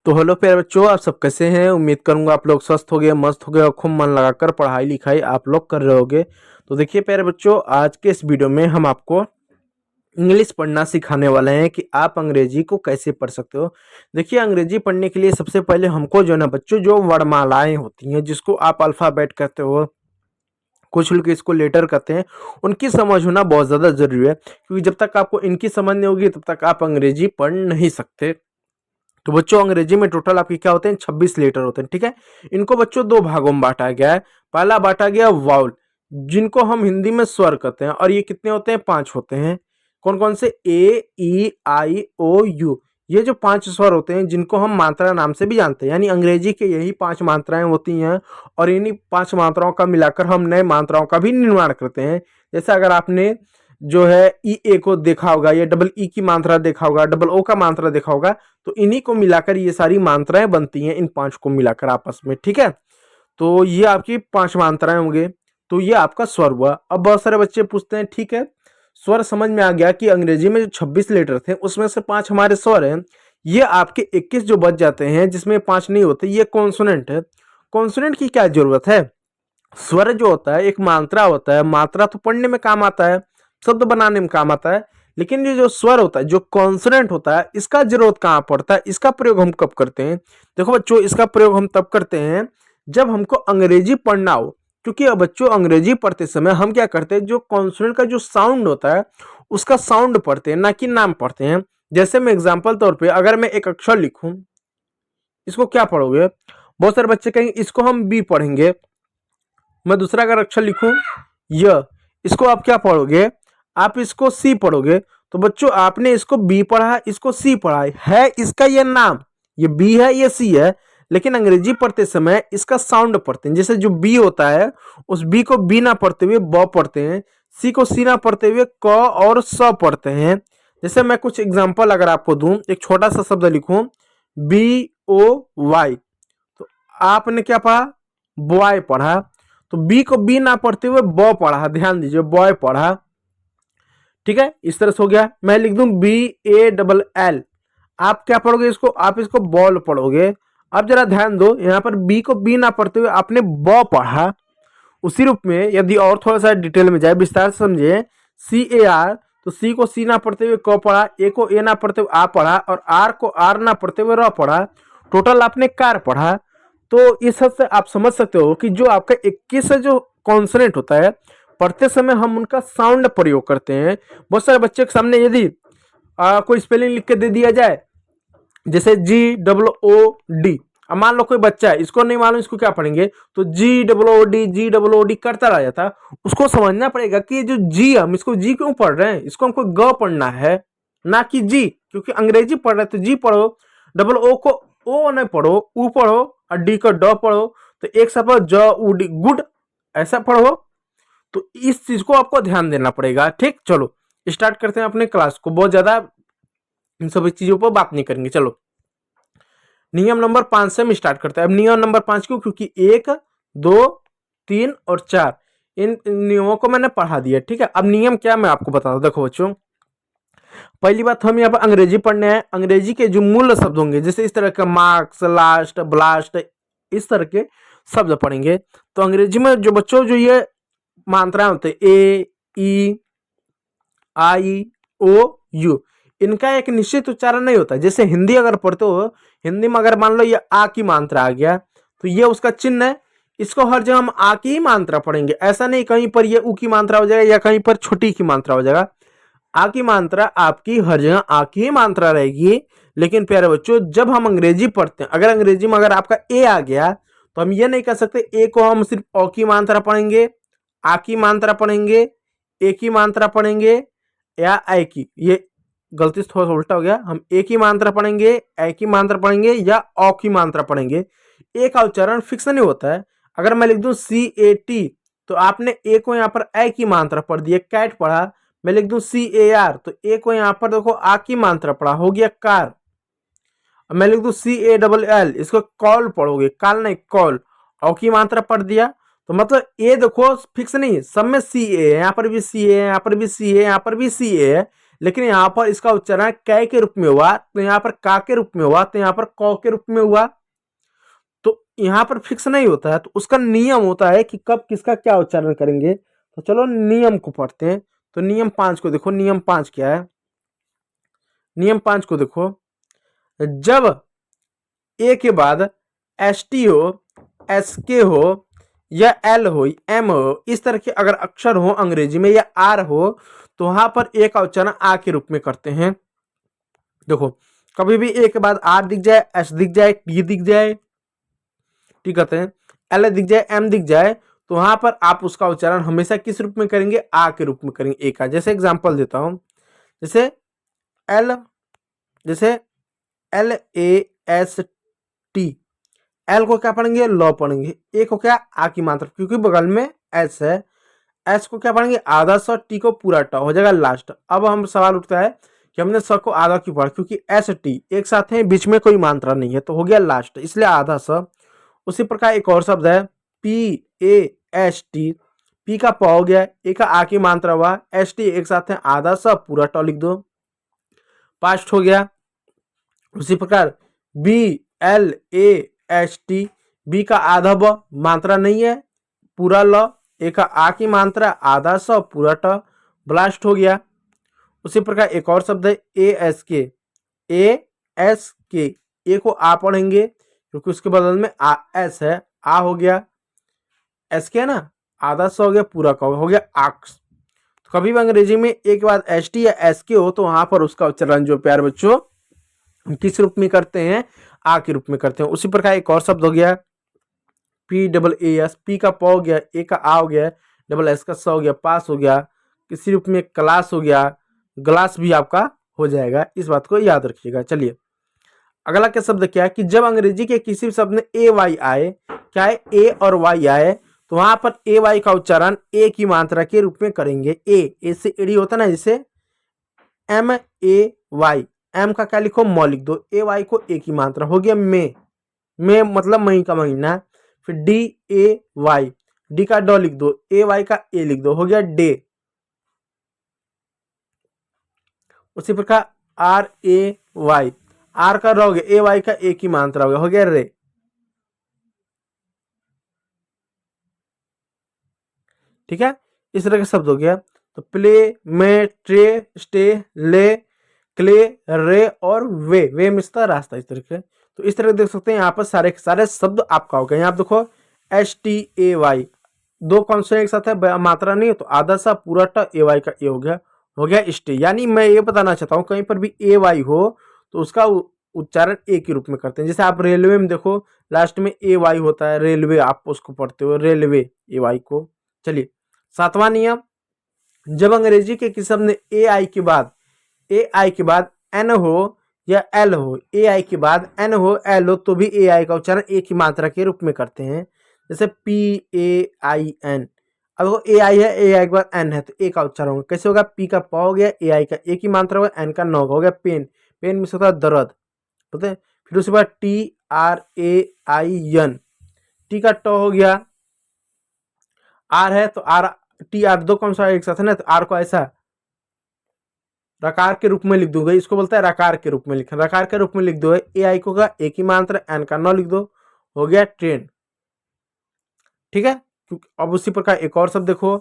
तो हेलो प्यारे बच्चों, आप सब कैसे हैं। उम्मीद करूंगा आप लोग स्वस्थ हो गए, मस्त हो गए और खूब मन लगाकर पढ़ाई लिखाई आप लोग कर रहे होगे। तो देखिए प्यारे बच्चों, आज के इस वीडियो में हम आपको इंग्लिश पढ़ना सिखाने वाले हैं कि आप अंग्रेजी को कैसे पढ़ सकते हो। देखिए, अंग्रेजी पढ़ने के लिए सबसे पहले हमको जो है ना बच्चों, जो वर्णमालाएं होती हैं जिसको आप अल्फ़ाबेट कहते हो, कुछ लोग इसको लेटर कहते हैं, उनकी समझ होना बहुत ज़्यादा ज़रूरी है, क्योंकि जब तक आपको इनकी समझ नहीं होगी तब तक आप अंग्रेजी पढ़ नहीं सकते। तो बच्चों, अंग्रेजी में टोटल आपके क्या होते हैं, 26 लेटर होते हैं। ठीक है, इनको बच्चों दो भागों में बांटा गया है। पहला बांटा गया वाउल, जिनको हम हिंदी में स्वर कहते हैं, और ये कितने होते हैं, 5 होते हैं। कौन कौन से, ए ई आई ओ यू, ये जो 5 स्वर होते हैं जिनको हम मात्रा नाम से भी जानते हैं, यानी अंग्रेजी के यही 5 मात्राएं होती हैं, और इन्हीं 5 मात्राओं का मिलाकर हम नए मात्राओं का भी निर्माण करते हैं। जैसे अगर आपने जो है ई ए को देखा होगा, या डबल ई की मात्रा देखा होगा, डबल ओ का मात्रा देखा होगा, तो इन्हीं को मिलाकर ये सारी मात्राएं बनती हैं, इन 5 को मिलाकर आपस में। ठीक है, तो ये आपकी 5 मात्राएं होंगे। तो ये आपका स्वर हुआ। अब बहुत सारे बच्चे पूछते हैं, ठीक है स्वर समझ में आ गया कि अंग्रेजी में जो 26 लेटर थे उसमें से 5 हमारे स्वर हैं, ये आपके 21 जो बच जाते हैं जिसमें 5 नहीं होते, ये कॉन्सोनेंट है। कॉन्सोनेंट की क्या जरूरत है, स्वर जो होता है एक मात्रा होता है, मात्रा तो पढ़ने में काम आता है, शब्द बनाने में काम आता है, लेकिन ये जो स्वर होता है, जो कॉन्सोनेंट होता है, इसका जरूरत कहाँ पड़ता है, इसका प्रयोग हम कब करते हैं। देखो बच्चों, इसका प्रयोग हम तब करते हैं जब हमको अंग्रेजी पढ़ना हो। क्योंकि अब बच्चों, अंग्रेजी पढ़ते समय हम क्या करते हैं, जो कॉन्सोनेंट का जो साउंड होता है उसका साउंड पढ़ते हैं, ना कि नाम पढ़ते हैं। जैसे मैं एग्जाम्पल तौर पर अगर मैं एक अक्षर लिखूं, इसको क्या पढ़ोगे, बहुत सारे बच्चे कहेंगे इसको हम बी पढ़ेंगे। मैं दूसरा अगर अक्षर लिखूं य, इसको आप क्या पढ़ोगे, आप इसको सी पढ़ोगे। तो बच्चों, आपने इसको बी पढ़ा, इसको सी पढ़ा है, इसका ये नाम, ये बी है, ये सी है, लेकिन अंग्रेजी पढ़ते समय इसका साउंड पढ़ते हैं। जैसे जो बी होता है, उस बी को बी ना पढ़ते हुए ब पढ़ते हैं, सी को सी ना पढ़ते हुए क और स पढ़ते हैं। जैसे मैं कुछ एग्जाम्पल अगर आपको दूं, एक छोटा सा शब्द लिखूं, बी ओ वाई, तो आपने क्या पढ़ा, बॉय पढ़ा। तो बी को बी ना पढ़ते हुए ब पढ़ा, ध्यान दीजिए, बॉय पढ़ा। ठीक है, इस तरह से हो गया। मैं लिख दूं बी ए डबल एल, आप क्या पढ़ोगे, इसको आप इसको बॉल पढ़ोगे। अब जरा ध्यान दो, यहाँ पर बी को बी ना पढ़ते हुए आपने ब पढ़ा। उसी रूप में यदि और थोड़ा सा डिटेल में जाए, विस्तार से समझिए, सी ए आर, तो सी को सी ना पढ़ते हुए क पढ़ा, ए को ए ना पढ़ते हुए आ पढ़ा, और आर को आर ना पढ़ते हुए र पढ़ा। टोटल आपने कार पढ़ा। तो इस हद से आप समझ सकते हो कि जो आपका 21 जो कॉन्सोनेंट होता है, पढ़ते समय हम उनका साउंड प्रयोग करते हैं। बहुत सारे बच्चे के सामने यदि कोई स्पेलिंग लिख के दे दिया जाए, जैसे जी डबल ओ डी, अब मान लो कोई बच्चा है, इसको नहीं मालूम इसको क्या पढ़ेंगे, तो जी डबल ओ डी, जी डबल ओ डी करता रह जाता। उसको समझना पड़ेगा कि जो जी, हम इसको जी क्यों पढ़ रहे हैं, इसको हमको ग पढ़ना है, ना कि जी, क्योंकि अंग्रेजी पढ़ रहे हैं तो जी पढ़ो, डबल ओ को ओ नहीं पढ़ो, ऊ पढ़ो, और डी को ड पढ़ो। तो एक सब ज उ डी, गुड, ऐसा पढ़ो। तो इस चीज को आपको ध्यान देना पड़ेगा। ठीक, चलो स्टार्ट करते हैं अपने क्लास को। बहुत ज्यादा इन सभी चीजों पर बात नहीं करेंगे। चलो, नियम नंबर 5 से हम स्टार्ट करते हैं। अब नियम नंबर 5 क्यों, क्योंकि 1 2 3 और 4 इन नियमों को मैंने पढ़ा दिया। ठीक है, अब नियम क्या मैं आपको बता दूं। देखो बच्चों, पहली बात, हम यहाँ पर अंग्रेजी पढ़ने हैं। अंग्रेजी के जो मूल शब्द होंगे, जैसे इस तरह का मार्क्स, लास्ट, ब्लास्ट, इस तरह के शब्द पढ़ेंगे। तो अंग्रेजी में जो बच्चों जो ये मात्राएं होते हैं, ए ई आई ओ यू, इनका एक निश्चित उच्चारण नहीं होता। जैसे हिंदी अगर पढ़ते हो, हिंदी में अगर मान लो ये आ की मात्रा आ गया, तो ये उसका चिन्ह है, इसको हर जगह हम आ की ही मात्रा पढ़ेंगे। ऐसा नहीं कहीं पर ये ऊ की मात्रा हो जाएगा, या कहीं पर छोटी की मात्रा हो जाएगा। आ की मात्रा आपकी हर जगह आ की ही मात्रा रहेगी। लेकिन प्यारे बच्चों, जब हम अंग्रेजी पढ़ते हैं, अगर अंग्रेजी में अगर आपका ए आ गया, तो हम ये नहीं कह सकते ए को हम सिर्फ ओ की मात्रा पढ़ेंगे, आ की मात्रा पढ़ेंगे, ए की मात्रा पढ़ेंगे, या आई की। ये गलती से थोड़ा सा उल्टा हो गया। हम ए की मात्रा पढ़ेंगे, ए की मात्रा पढ़ेंगे, या ओ की मात्रा पढ़ेंगे। ए का उच्चारण फिक्स नहीं होता है। अगर मैं लिख दूं सी ए टी, तो आपने ए को यहाँ पर ए की मात्रा पढ़ दी, कैट पढ़ा। मैं लिख दूं सी ए आर, तो ए को यहाँ पर देखो आ की मात्रा पढ़ा, हो गया कार। अब मैं लिख दूं सी ए डबल एल, इसको कॉल पढ़ोगे, काल नहीं कॉल, औ की मात्रा पढ़ दिया। तो मतलब ए देखो फिक्स नहीं है, सब में सी ए है, यहाँ पर भी सी ए है, यहाँ पर भी सी ए है, यहाँ पर भी सी ए है, लेकिन यहाँ पर इसका उच्चारण कै के रूप में हुआ, तो यहाँ पर का के रूप में हुआ, तो यहाँ पर कौ के रूप में हुआ। तो यहाँ पर फिक्स नहीं होता है, तो उसका नियम होता है कि कब किसका क्या उच्चारण करेंगे। तो चलो नियम को पढ़ते हैं। तो नियम 5 को देखो, नियम 5 क्या है। नियम 5 को देखो, जब ए के बाद एस टी हो, एस के हो या एल हो, एम हो, इस तरह के अगर अक्षर हो अंग्रेजी में या आर हो, तो वहां पर ए का उच्चारण आ के रूप में करते हैं। देखो कभी भी ए के बाद आर दिख जाए, एस दिख जाए, टी दिख जाए, ठीक कहते हैं, एल दिख जाए, एम दिख जाए, तो वहां पर आप उसका उच्चारण हमेशा किस रूप में करेंगे, आ के रूप में करेंगे, ए का। जैसे एग्जांपल देता हूं, जैसे एल, जैसे L A S T, L को क्या पढ़ेंगे, लॉ पढ़ेंगे। ए को क्या, आ की मात्रा, क्योंकि बगल में एस है। एस को क्या पढ़ेंगे, आधा स, टी को पूरा ट, हो जाएगा लास्ट। अब हम सवाल उठता है कि हमने स को आधा क्यों पढ़ा, क्योंकि एस टी एक साथ है, बीच में कोई मात्रा नहीं है, तो हो गया लास्ट, इसलिए आधा स। उसी प्रकार एक और शब्द है P A S T, P का प हो गया, ए का आ की मात्रा हुआ, एस टी एक साथ है, आधा स पूरा ट लिख दो, पास्ट हो गया। उसी प्रकार B L A S T, B का आधा ब, मात्रा नहीं है, पूरा ल, ए का आ की मात्रा, आधा स पूरा ट, ब्लास्ट हो गया। उसी प्रकार एक और शब्द है ए एस के, ए एस के, ए को आ पढ़ेंगे क्योंकि उसके बदल में आ एस है, आ हो गया, एस के है ना, आधा स हो गया, पूरा का हो गया आक्स। तो कभी भी अंग्रेजी में ए के बाद एस टी या एस के हो, तो वहां पर उसका उच्चारण जो प्यारे बच्चों किस रूप में करते हैं, आ के रूप में करते हैं। उसी प्रकार एक और शब्द हो गया P double A S, P का प हो गया, ए का आ हो गया, डबल एस का स हो गया, पास हो गया। किसी रूप में क्लास हो गया, ग्लास भी आपका हो जाएगा, इस बात को याद रखिएगा। चलिए अगला क्या शब्द क्या है कि जब अंग्रेजी के किसी शब्द में ए वाई आए, क्या है, ए और वाई आए, तो वहां पर ए वाई का उच्चारण ए की मात्रा के रूप में करेंगे। ए से एडी होता ना, जैसे एम ए वाई, एम का क्या लिखो, म लिख दो, ए वाई को ए की मात्रा, हो गया मे मतलब मई का महीना। फिर डी ए वाई, डी का ड लिख दो, ए वाई का ए लिख दो, हो गया डे। उसी प्रकार आर ए वाई, आर का र हो गया, ए वाई का ए की मात्रा हो गया रे। ठीक है, इस तरह का शब्द हो गया। तो प्ले में ट्रे स्टे ले क्ले रे और वे मिलता रास्ता, इस तरह के। तो इस तरह देख सकते हैं यहाँ पर सारे सारे शब्द आपका हो गया। यहाँ देखो एस टी ए वाई, दो कॉन्सोनेंट एक साथ है, मात्रा नहीं है, तो आधा सा पूरा ट ए वाई का ए हो गया स्टे। यानी मैं ये बताना चाहता हूँ कहीं पर भी ए वाई हो तो उसका उच्चारण ए के रूप में करते हैं। जैसे आप रेलवे में देखो लास्ट में ए वाई होता है, रेलवे आप उसको पढ़ते हो, रेलवे ए वाई को। चलिए 7वां नियम, जब अंग्रेजी के किसी शब्द में ए आई के बाद एन हो या एल हो, ए आई के बाद एन हो एल हो, तो भी ए आई का उच्चारण ए की मात्रा के रूप में करते हैं। जैसे पी ए आई एन, अब वो ए आई है, ए आई के बाद एन है, तो ए का उच्चारण होगा, कैसे होगा, पी का प हो गया, ए आई का ए की मात्रा होगा, एन का न हो गया पेन, पेन में से होता है दर्द, पता है। फिर उसके बाद T R A I N, T का ट हो गया, आर है तो आर, टी आर दो कौन सा एक साथ है ना, तो आर को ऐसा रकार के रूप में लिख दूंगा, इसको बोलता है रकार के रूप में लिखा, रकार के रूप में लिख दो, ए आई को का ए की मात्रा, एन का न लिख दो, हो गया ट्रेन। ठीक है, अब उसी प्रकार एक और शब्द देखो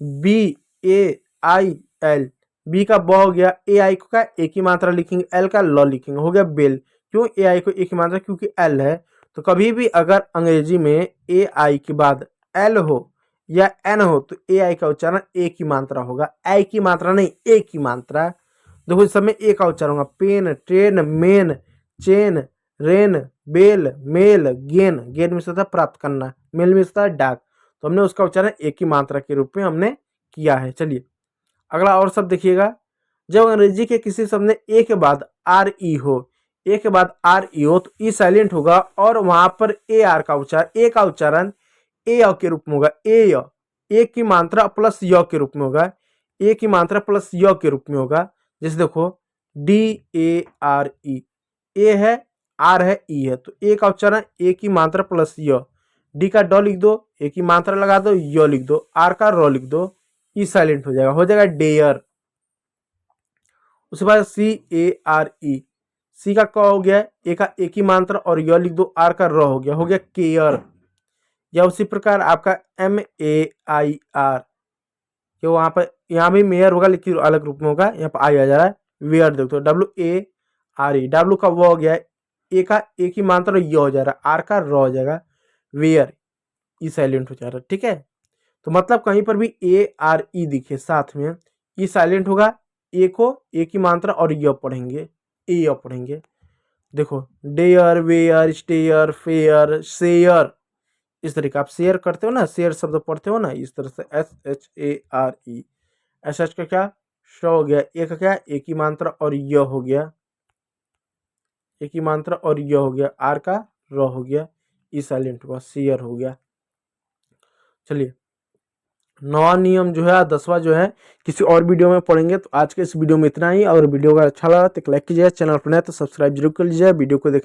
B A I L, B का ब हो गया, ए आई को का ए की मात्रा लिखेंगे, एल का ल लिखेंगे, हो गया बेल। क्यों ए आई को ए की मात्रा, क्योंकि एल है। तो कभी भी अगर अंग्रेजी में ए आई के बाद एल हो या एन हो तो ए आई का उच्चारण ए की मात्रा होगा, आई की मात्रा नहीं, ए की मात्रा। देखो इस समय ए का उच्चारण होगा, pain train main chain rain bail mail gain, gain में से था प्राप्त करना, मेल में से था डाक, तो हमने उसका उच्चारण ए की मात्रा के रूप में हमने किया है। चलिए अगला और शब्द देखिएगा, जब अंग्रेजी के किसी शब्द में ए के बाद आर ई हो, ए के बाद आर ई हो तो ई साइलेंट होगा और वहां पर ए आर का उच्चारण, ए का उच्चारण ए के रूप में होगा, ए की मात्रा प्लस य के रूप में होगा, ए की मात्रा प्लस य के रूप में होगा। जैसे देखो डी ए आर ई, ए है आर है ई है, तो ए का उच्चारण ए की मात्रा प्लस य, डी का ड लिख दो, ए की मात्रा लगा दो, य लिख दो, आर का र लिख दो, ई साइलेंट हो जाएगा डेयर। उसके बाद CARE, सी का क हो गया, ए का एक ही मात्रा और य लिख दो, आर का र हो गया केयर। या उसी प्रकार आपका MAIR, कि वहां पर यहाँ भी मेयर होगा लेकिन अलग रूप में होगा, यहाँ पर आई आ जा रहा है। वेयर देखो WARE, डब्ल्यू का वो हो गया, ए का एक ही मात्रा ये हो जा रहा है, आर का र हो जाएगा, वेयर, ई साइलेंट हो जा रहा है। ठीक है, तो मतलब कहीं पर भी ARE दिखे साथ में, ई साइलेंट होगा, ए को एक ही मात्रा और य पढ़ेंगे, ए पढ़ेंगे। देखो dare, where, stare, fair, share, इस तरीके आप शेयर करते हो ना, शेयर शब्द पढ़ते हो ना, इस तरह से SHARE। SH का क्या श हो गया, ए का क्या एक ही मात्रा और य हो गया, एक ही मात्रा और य हो गया, आर का र हो गया, ई साइलेंट हुआ, शेयर हो गया। चलिए, 9वां नियम जो है, 10वां जो है किसी और वीडियो में पढ़ेंगे। तो आज के इस वीडियो में इतना ही। अगर वीडियो का अच्छा लगा तो लाइक कीजिए, चैनल पर नए तो सब्सक्राइब जरूर कर लीजिए। वीडियो को देखने